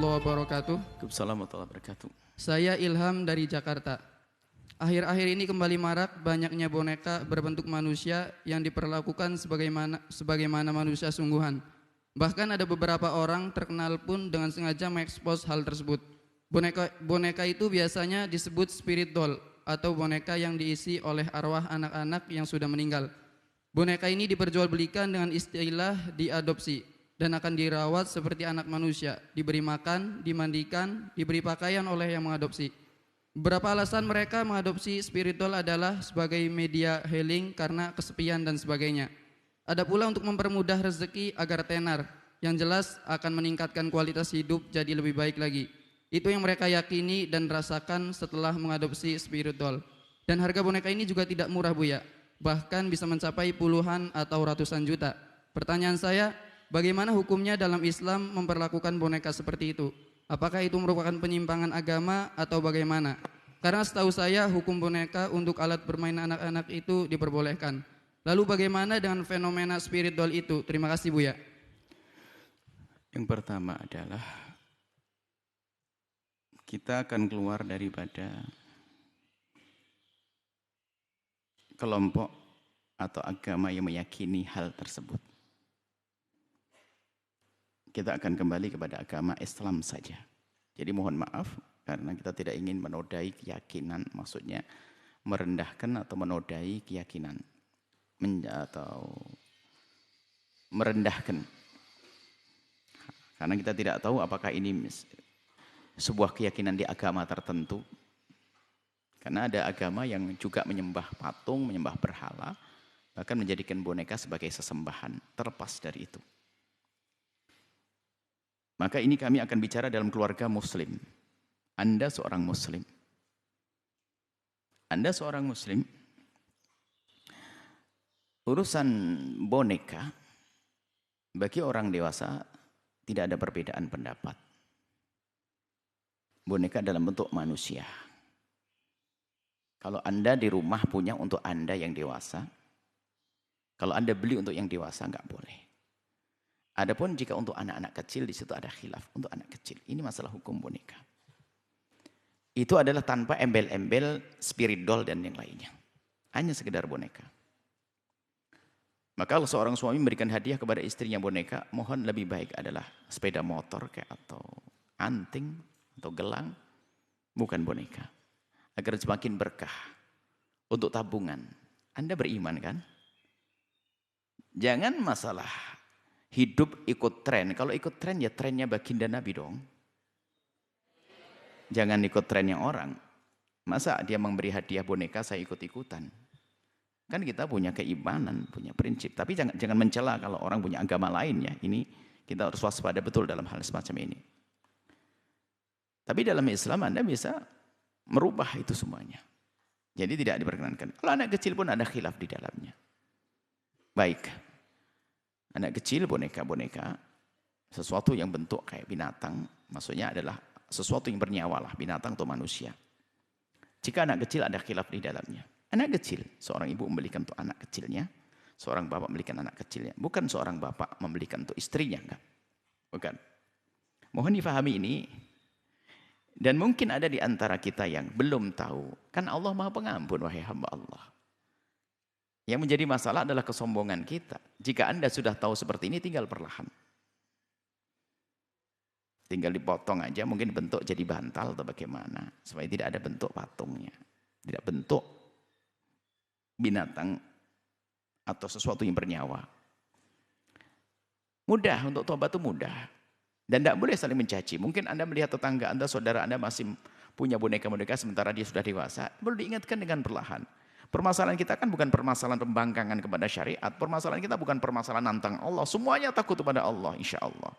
warahmatullahi wabarakatuh. Waalaikumsalam warahmatullahi wabarakatuh. Saya Ilham dari Jakarta. Akhir-akhir ini kembali marak banyaknya boneka berbentuk manusia yang diperlakukan sebagaimana manusia sungguhan. Bahkan ada beberapa orang terkenal pun dengan sengaja mengekspos hal tersebut. Boneka itu biasanya disebut spirit doll atau boneka yang diisi oleh arwah anak-anak yang sudah meninggal. Boneka ini diperjualbelikan dengan istilah diadopsi dan akan dirawat seperti anak manusia, diberi makan, dimandikan, diberi pakaian oleh yang mengadopsi. Beberapa alasan mereka mengadopsi spirit doll adalah sebagai media healing karena kesepian dan sebagainya. Ada pula untuk mempermudah rezeki agar tenar, yang jelas akan meningkatkan kualitas hidup jadi lebih baik lagi. Itu yang mereka yakini dan rasakan setelah mengadopsi spirit doll. Dan harga boneka ini juga tidak murah, Buya. Bahkan bisa mencapai puluhan atau ratusan juta. Pertanyaan saya, bagaimana hukumnya dalam Islam memperlakukan boneka seperti itu? Apakah itu merupakan penyimpangan agama atau bagaimana? Karena setahu saya hukum boneka untuk alat bermain anak-anak itu diperbolehkan. Lalu bagaimana dengan fenomena spirit doll itu? Terima kasih, Buya. Yang pertama adalah kita akan keluar daripada kelompok atau agama yang meyakini hal tersebut. Kita akan kembali kepada agama Islam saja. Jadi mohon maaf karena kita tidak ingin menodai keyakinan, maksudnya merendahkan atau menodai keyakinan atau merendahkan. Karena kita tidak tahu apakah ini sebuah keyakinan di agama tertentu. Karena ada agama yang juga menyembah patung, menyembah berhala, bahkan menjadikan boneka sebagai sesembahan, terlepas dari itu. Maka ini kami akan bicara dalam keluarga muslim. Anda seorang muslim. Anda seorang muslim, urusan boneka, bagi orang dewasa tidak ada perbedaan pendapat. Boneka dalam bentuk manusia. Kalau Anda di rumah punya untuk Anda yang dewasa, kalau Anda beli untuk yang dewasa enggak boleh. Adapun jika untuk anak-anak kecil, di situ ada khilaf untuk anak kecil. Ini masalah hukum boneka. Itu adalah tanpa embel-embel spirit doll dan yang lainnya. Hanya sekedar boneka. Maka kalau seorang suami memberikan hadiah kepada istrinya boneka, mohon lebih baik adalah sepeda motor kayak atau anting atau gelang, bukan boneka. Agar semakin berkah untuk tabungan. Anda beriman kan? Jangan masalah hidup ikut tren. Kalau ikut tren ya trennya baginda Nabi dong. Jangan ikut trennya orang. Masa dia memberi hadiah boneka saya ikut-ikutan. Kan kita punya keimanan, punya prinsip. Tapi jangan mencela kalau orang punya agama lainnya. Ini kita harus waspada betul dalam hal semacam ini. Tapi dalam Islam Anda bisa merubah itu semuanya. Jadi tidak diperkenankan. Kalau anak kecil pun ada khilaf di dalamnya. Baik. Anak kecil boneka-boneka, sesuatu yang bentuk kayak binatang, maksudnya adalah sesuatu yang bernyawa lah, binatang atau manusia. Jika anak kecil ada khilaf di dalamnya. Anak kecil, seorang ibu membelikan untuk anak kecilnya, seorang bapak membelikan anak kecilnya. Bukan seorang bapak membelikan untuk istrinya, enggak. Bukan. Mohon difahami ini. Dan mungkin ada di antara kita yang belum tahu. Kan Allah Maha Pengampun, wahai hamba Allah. Yang menjadi masalah adalah kesombongan kita. Jika Anda sudah tahu seperti ini, tinggal perlahan. Tinggal dipotong aja, mungkin bentuk jadi bantal atau bagaimana. Supaya tidak ada bentuk patungnya. Tidak bentuk binatang atau sesuatu yang bernyawa. Mudah, untuk tobat itu mudah. Dan tidak boleh saling mencaci. Mungkin Anda melihat tetangga Anda, saudara Anda masih punya boneka-boneka sementara dia sudah dewasa. Perlu diingatkan dengan perlahan. Permasalahan kita kan bukan permasalahan pembangkangan kepada syariat. Permasalahan kita bukan permasalahan nantang Allah. Semuanya takut kepada Allah, insya Allah.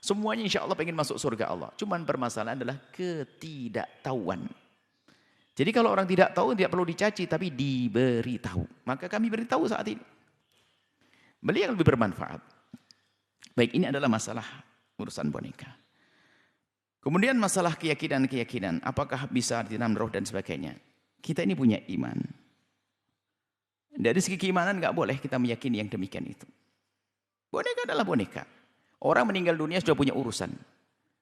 Semuanya insya Allah pengen masuk surga Allah. Cuman permasalahan adalah ketidaktahuan. Jadi kalau orang tidak tahu tidak perlu dicaci, tapi diberitahu. Maka kami beritahu saat ini. Beli yang lebih bermanfaat. Baik, ini adalah masalah urusan boneka. Kemudian masalah keyakinan-keyakinan, apakah bisa ditanam roh dan sebagainya. Kita ini punya iman. Dari segi keimanan nggak boleh kita meyakini yang demikian itu. Boneka adalah boneka. Orang meninggal dunia sudah punya urusan.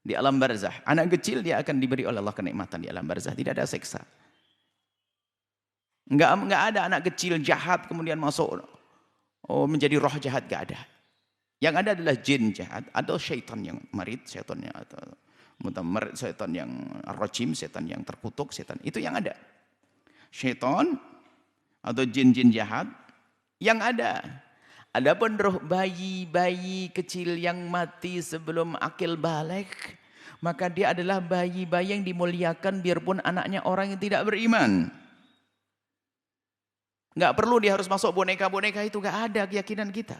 Di alam barzah. Anak kecil dia akan diberi oleh Allah kenikmatan di alam barzah. Tidak ada seksa. Enggak ada anak kecil jahat kemudian masuk menjadi roh jahat. Enggak ada. Yang ada adalah jin jahat atau syaitan yang marid, syaitannya atau mutamar, syaitan yang rajim, syaitan yang terkutuk, syaitan itu yang ada. Syaitan atau jin-jin jahat yang ada. Adapun roh bayi kecil yang mati sebelum akil balik, maka dia adalah bayi-bayi yang dimuliakan biarpun anaknya orang yang tidak beriman. Enggak perlu dia harus masuk boneka-boneka itu, enggak ada keyakinan kita.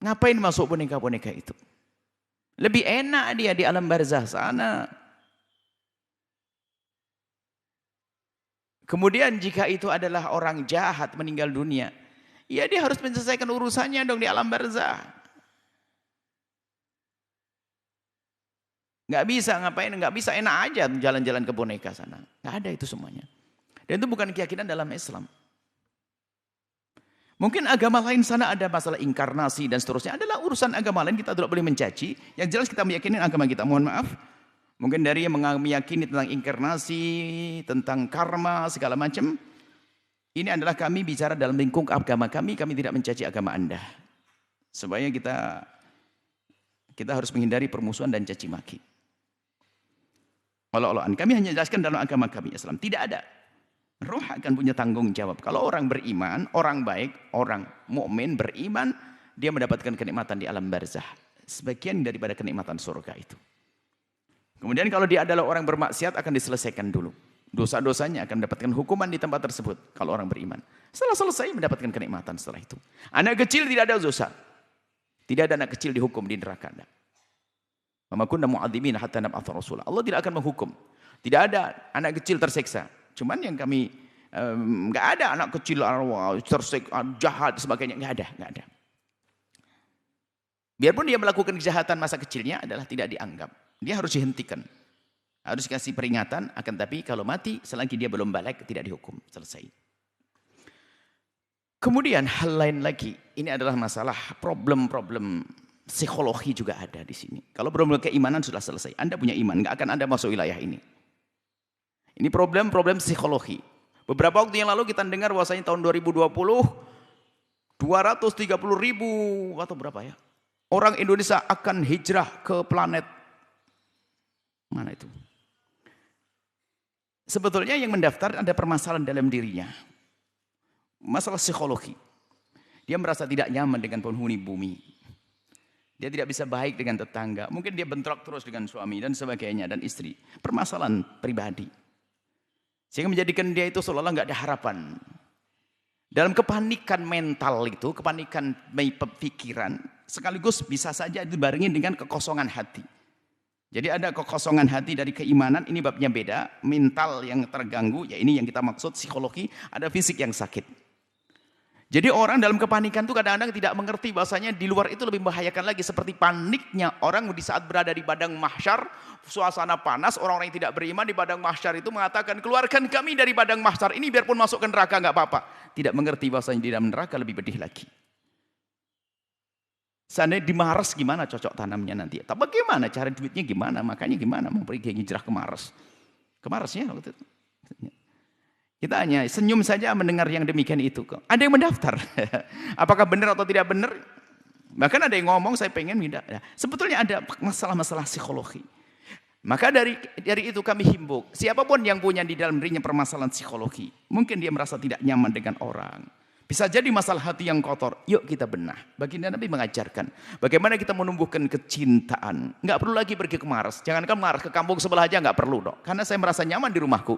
Ngapain masuk boneka-boneka itu? Lebih enak dia di alam barzah sana. Kemudian jika itu adalah orang jahat meninggal dunia, ya dia harus menyelesaikan urusannya dong di alam barzah. Nggak bisa ngapain, nggak bisa enak aja jalan-jalan ke boneka sana. Nggak ada itu semuanya. Dan itu bukan keyakinan dalam Islam. Mungkin agama lain sana ada masalah inkarnasi dan seterusnya. Adalah urusan agama lain, kita tidak boleh mencaci. Yang jelas kita meyakini agama kita. Mohon maaf. Mungkin dari yang meyakini tentang inkarnasi, tentang karma, segala macam. Ini adalah kami bicara dalam lingkup agama kami tidak mencaci agama Anda. Supaya kita harus menghindari permusuhan dan caci maki. Walau-walauan. Kami hanya jelaskan dalam agama kami Islam. Tidak ada. Roh akan punya tanggung jawab. Kalau orang beriman, orang baik, orang mukmin beriman, dia mendapatkan kenikmatan di alam barzah. Sebagian daripada kenikmatan surga itu. Kemudian kalau dia adalah orang bermaksiat akan diselesaikan dulu. Dosa-dosanya akan mendapatkan hukuman di tempat tersebut. Kalau orang beriman. Setelah selesai mendapatkan kenikmatan setelah itu. Anak kecil tidak ada dosa. Tidak ada anak kecil dihukum di neraka. Wa kunna mu'adzimin hatta nab'atha rasula. Allah tidak akan menghukum. Tidak ada anak kecil tersiksa. Cuman yang kami nggak ada anak kecil tersiksa jahat sebagainya, nggak ada. Biarpun dia melakukan kejahatan masa kecilnya adalah tidak dianggap. Dia harus dihentikan. Harus dikasih peringatan, akan tapi kalau mati selagi dia belum balik tidak dihukum, selesai. Kemudian hal lain lagi, ini adalah masalah problem-problem psikologi juga ada di sini. Kalau problem keimanan sudah selesai, Anda punya iman, nggak akan Anda masuk wilayah ini. Ini problem-problem psikologi. Beberapa waktu yang lalu kita dengar bahwasanya tahun 2020 230.000 atau berapa ya? Orang Indonesia akan hijrah ke planet mana itu? Sebetulnya yang mendaftar ada permasalahan dalam dirinya. Masalah psikologi. Dia merasa tidak nyaman dengan penghuni bumi. Dia tidak bisa baik dengan tetangga. Mungkin dia bentrok terus dengan suami dan sebagainya dan istri. Permasalahan pribadi. Sehingga menjadikan dia itu seolah-olah nggak ada harapan. Dalam kepanikan mental itu, kepanikan pikiran, sekaligus bisa saja dibarengin dengan kekosongan hati. Jadi ada kekosongan hati dari keimanan, ini babnya beda. Mental yang terganggu, ya ini yang kita maksud psikologi, ada fisik yang sakit. Jadi orang dalam kepanikan itu kadang-kadang tidak mengerti bahasanya di luar itu lebih membahayakan lagi. Seperti paniknya orang di saat berada di padang mahsyar, suasana panas, orang-orang yang tidak beriman di padang mahsyar itu mengatakan, keluarkan kami dari padang mahsyar ini biarpun masuk ke neraka nggak apa-apa. Tidak mengerti bahasanya di dalam neraka lebih pedih lagi. Seandainya di Mars gimana cocok tanamnya nanti? Tapi bagaimana cara duitnya gimana? Makanya gimana mau pergi hijrah ke Mars? Ke Marsnya waktu itu. Kita hanya senyum saja mendengar yang demikian itu. Ada yang mendaftar. Apakah benar atau tidak benar? Bahkan ada yang ngomong saya pengen tidak. Sebetulnya ada masalah-masalah psikologi. Maka dari itu kami himbau. Siapapun yang punya di dalam dirinya permasalahan psikologi. Mungkin dia merasa tidak nyaman dengan orang. Bisa jadi masalah hati yang kotor. Yuk kita benah. Baginda Nabi mengajarkan. Bagaimana kita menumbuhkan kecintaan. Nggak perlu lagi pergi ke Mars. Jangankan Mars, ke kampung sebelah aja nggak perlu dok. Karena saya merasa nyaman di rumahku.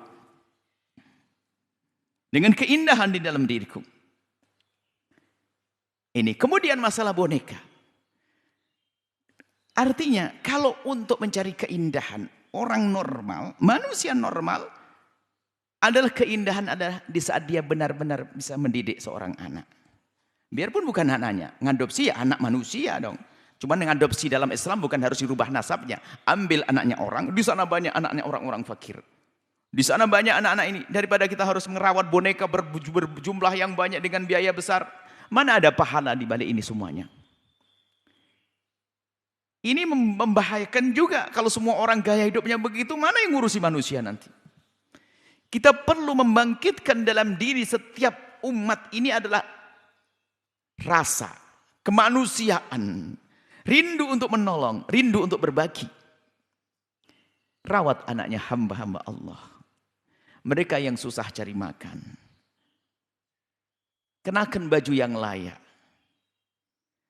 Dengan keindahan di dalam diriku. Ini kemudian masalah boneka. Artinya kalau untuk mencari keindahan orang normal, manusia normal adalah keindahan adalah di saat dia benar-benar bisa mendidik seorang anak. Biarpun bukan anaknya, ngadopsi ya anak manusia dong. Cuma ngadopsi dalam Islam bukan harus dirubah nasabnya. Ambil anaknya orang, di sana banyak anaknya orang-orang fakir. Di sana banyak anak-anak ini. Daripada kita harus merawat boneka berjumlah yang banyak dengan biaya besar. Mana ada pahala di balik ini semuanya? Ini membahayakan juga kalau semua orang gaya hidupnya begitu, mana yang ngurusi manusia nanti? Kita perlu membangkitkan dalam diri setiap umat ini adalah rasa kemanusiaan, rindu untuk menolong, rindu untuk berbagi. Rawat anaknya hamba-hamba Allah. Mereka yang susah cari makan. Kenakan baju yang layak.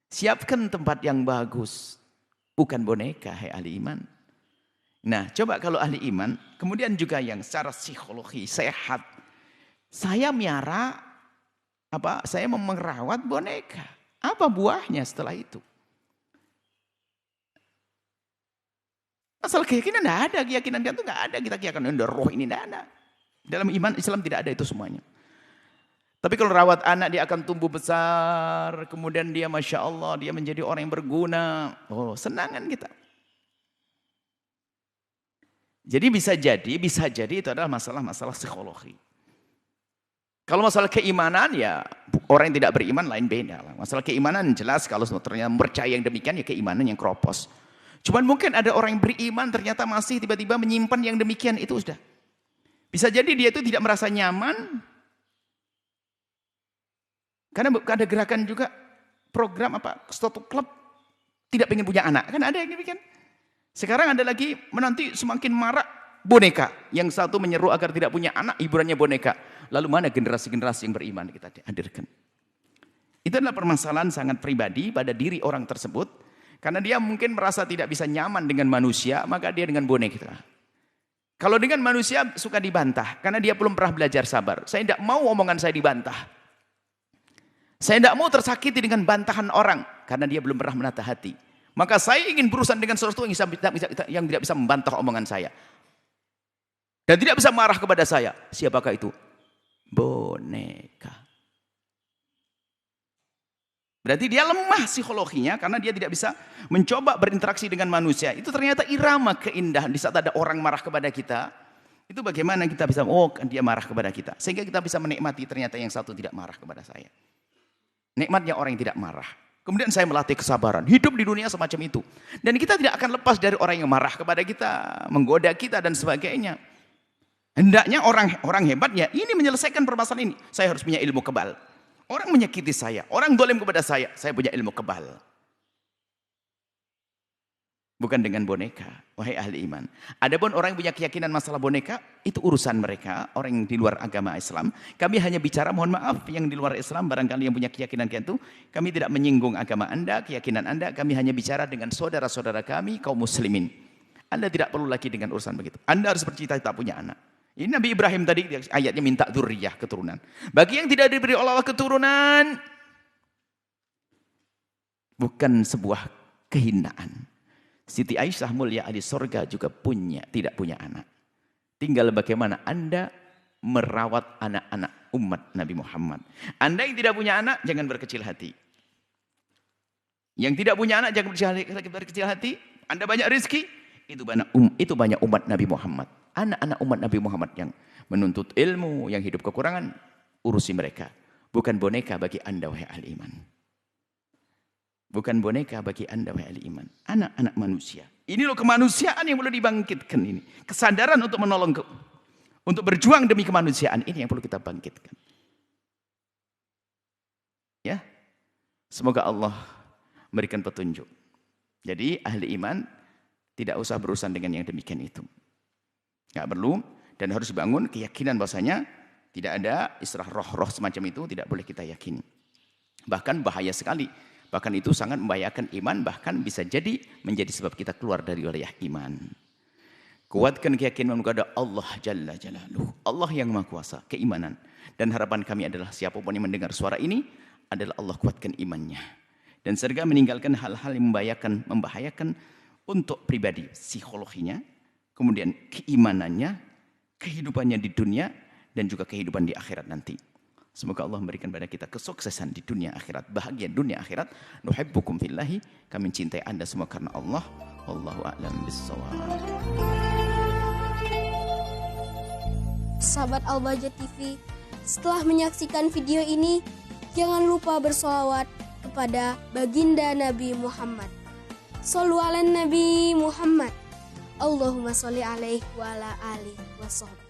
Siapkan tempat yang bagus. Bukan boneka, hai ahli iman. Nah, coba kalau ahli iman, kemudian juga yang secara psikologi sehat. Saya miara, saya merawat boneka. Apa buahnya setelah itu? Asal keyakinan tidak ada, keyakinan dia itu tidak ada. Kita keyakinan roh ini tidak ada. Dalam iman Islam tidak ada itu semuanya. Tapi kalau rawat anak dia akan tumbuh besar, kemudian dia Masya Allah, dia menjadi orang yang berguna. Oh, senangan kita. Jadi bisa jadi itu adalah masalah-masalah psikologi. Kalau masalah keimanan ya orang yang tidak beriman lain beda. Masalah keimanan jelas kalau ternyata percaya yang demikian ya keimanan yang kropos. Cuman mungkin ada orang yang beriman ternyata masih tiba-tiba menyimpan yang demikian itu sudah. Bisa jadi dia itu tidak merasa nyaman. Karena ada gerakan juga program suatu klub tidak pengen punya anak. Kan ada yang demikian. Sekarang ada lagi menanti semakin marak boneka. Yang satu menyeru agar tidak punya anak, hiburannya boneka. Lalu mana generasi-generasi yang beriman kita hadirkan. Itu adalah permasalahan sangat pribadi pada diri orang tersebut. Karena dia mungkin merasa tidak bisa nyaman dengan manusia, maka dia dengan boneka. Kalau dengan manusia suka dibantah, karena dia belum pernah belajar sabar. Saya tidak mau omongan saya dibantah. Saya tidak mau tersakiti dengan bantahan orang, karena dia belum pernah menata hati. Maka saya ingin berurusan dengan sesuatu yang tidak bisa membantah omongan saya. Dan tidak bisa marah kepada saya. Siapakah itu? Boneka. Berarti dia lemah psikologinya karena dia tidak bisa mencoba berinteraksi dengan manusia. Itu ternyata irama keindahan di saat ada orang marah kepada kita. Itu bagaimana kita bisa, dia marah kepada kita. Sehingga kita bisa menikmati ternyata yang satu tidak marah kepada saya. Nikmatnya orang yang tidak marah. Kemudian saya melatih kesabaran. Hidup di dunia semacam itu. Dan kita tidak akan lepas dari orang yang marah kepada kita. Menggoda kita dan sebagainya. Hendaknya orang hebatnya ini menyelesaikan permasalahan ini. Saya harus punya ilmu kebal. Orang menyakiti saya. Orang dolim kepada saya punya ilmu kebal. Bukan dengan boneka, wahai ahli iman. Adapun orang yang punya keyakinan masalah boneka, itu urusan mereka, orang yang di luar agama Islam. Kami hanya bicara, mohon maaf, yang di luar Islam, barangkali yang punya keyakinan itu, kami tidak menyinggung agama Anda, keyakinan Anda, kami hanya bicara dengan saudara-saudara kami, kaum muslimin. Anda tidak perlu lagi dengan urusan begitu. Anda harus bercita-cita punya anak. Ini Nabi Ibrahim tadi, ayatnya minta dzurriyyah, keturunan. Bagi yang tidak diberi oleh Allah keturunan, bukan sebuah kehinaan. Siti Aisyah mulia ahli surga juga tidak punya anak. Tinggal bagaimana Anda merawat anak-anak umat Nabi Muhammad. Anda yang tidak punya anak, jangan berkecil hati. Yang tidak punya anak, jangan berkecil hati. Anda banyak rezeki, itu banyak umat Nabi Muhammad. Anak-anak umat Nabi Muhammad yang menuntut ilmu, yang hidup kekurangan, urusi mereka. Bukan boneka bagi Anda, wahai ahli iman. Bukan boneka bagi Anda, wahai ahli iman. Anak-anak manusia. Ini loh kemanusiaan yang perlu dibangkitkan ini. Kesadaran untuk menolong, untuk berjuang demi kemanusiaan ini yang perlu kita bangkitkan. Ya, semoga Allah memberikan petunjuk. Jadi ahli iman tidak usah berurusan dengan yang demikian itu. Nggak perlu, dan harus dibangun keyakinan bahwasanya tidak ada istilah roh-roh semacam itu, tidak boleh kita yakini. Bahkan bahaya sekali. Bahkan itu sangat membahayakan iman, bahkan bisa jadi menjadi sebab kita keluar dari wilayah iman. Kuatkan keyakinan kepada Allah Jalla Jalaluhu. Allah yang Maha Kuasa, keimanan. Dan harapan kami adalah siapapun yang mendengar suara ini, adalah Allah kuatkan imannya. Dan segera meninggalkan hal-hal yang membahayakan untuk pribadi, psikologinya, kemudian keimanannya, kehidupannya di dunia, dan juga kehidupan di akhirat nanti. Semoga Allah memberikan pada kita kesuksesan di dunia akhirat, bahagia dunia akhirat. Nuhibbukum fillahi, kami cintai Anda semua karena Allah. Wallahu a'lam bissawab. Sahabat Al-Bahjah TV, setelah menyaksikan video ini, jangan lupa bersolawat kepada baginda Nabi Muhammad Shollu ala Nabi Muhammad. Allahumma sholli alaihi wa ala alihi wa sahbihi.